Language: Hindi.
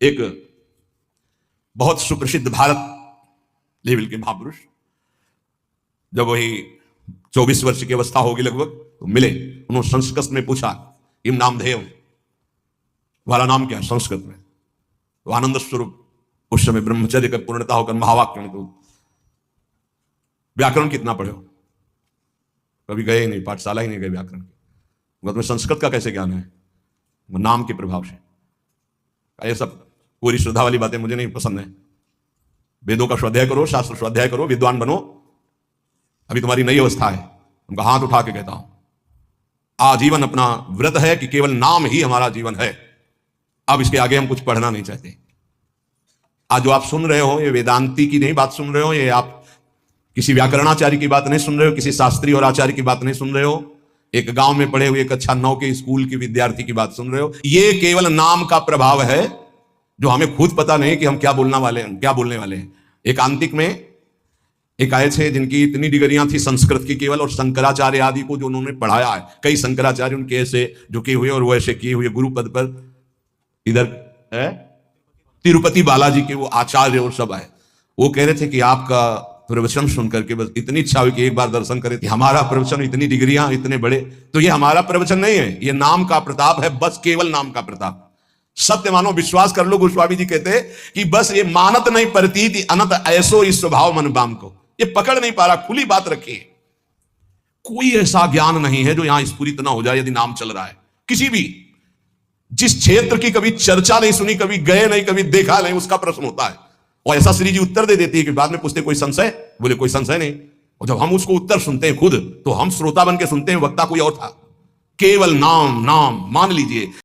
एक बहुत सुप्रसिद्ध भारत लेवल के महापुरुष, जब वही 24 वर्ष की अवस्था होगी लगभग, तो मिले। उन्होंने संस्कृत में पूछा, इम नामधेय, तुम्हारा नाम क्या है संस्कृत में? तो आनंद स्वरूप उस समय ब्रह्मचर्य का पूर्णता होकर महावाक्य में, तो व्याकरण कितना पढ़े हो? कभी गए ही नहीं, पाठशाला ही नहीं गए व्याकरण की। तुम्हें संस्कृत का कैसे ज्ञान है? नाम के प्रभाव से। ये सब पूरी श्रद्धा वाली बातें मुझे नहीं पसंद है। वेदों का स्वाध्याय करो, शास्त्र स्वाध्याय करो, विद्वान बनो। अभी तुम्हारी नई अवस्था है। उनका हाथ उठा के कहता हूं, आजीवन अपना व्रत है कि केवल नाम ही हमारा जीवन है। अब इसके आगे हम कुछ पढ़ना नहीं चाहते। आज जो आप सुन रहे हो, ये वेदांती की नहीं बात सुन रहे हो, ये आप किसी व्याकरणाचार्य की बात नहीं सुन रहे हो, किसी शास्त्री और आचार्य की बात नहीं सुन रहे हो, एक गांव में पढ़े हुए कक्षा 9 के स्कूल के विद्यार्थी की बात सुन रहे हो। ये केवल नाम का प्रभाव है, जो हमें खुद पता नहीं कि हम क्या बोलने वाले हैं। एक आंतिक में एक आए थे जिनकी इतनी डिग्रियां थी संस्कृत की केवल, और शंकराचार्य आदि को जो उन्होंने पढ़ाया है, कई शंकराचार्य उनके ऐसे झुके हुए और वो ऐसे किए हुए गुरु पद पर, इधर है तिरुपति बालाजी के वो आचार्य और सब आए। वो कह रहे थे कि आपका प्रवचन सुन करके बस इतनी इच्छा हुई कि एक बार दर्शन करें। कि हमारा प्रवचन, इतनी डिग्रियां, इतने बड़े, तो ये हमारा प्रवचन नहीं है, ये नाम का प्रताप है, बस केवल नाम का प्रताप। सत्य मानो, विश्वास कर लो। गोस्वामी जी कहते कि बस ये मानत नहीं प्रतीति अनंत ऐसो इस स्वभाव मन बाम को, ये पकड़ नहीं पा रहा। खुली बात रखिए, कोई ऐसा ज्ञान नहीं है जो यहां स्फुरित ना हो जाए यदि नाम चल रहा है। किसी भी जिस क्षेत्र की कभी चर्चा नहीं सुनी, कभी गए नहीं, कभी देखा नहीं, उसका प्रश्न होता है। और ऐसा श्री जी उत्तर दे देती है कि बाद में पूछते कोई संशय? बोले कोई संशय नहीं। और जब हम उसको उत्तर सुनते हैं खुद, तो हम श्रोता बन के सुनते हैं, वक्ता कोई और था। केवल नाम नाम मान लीजिए।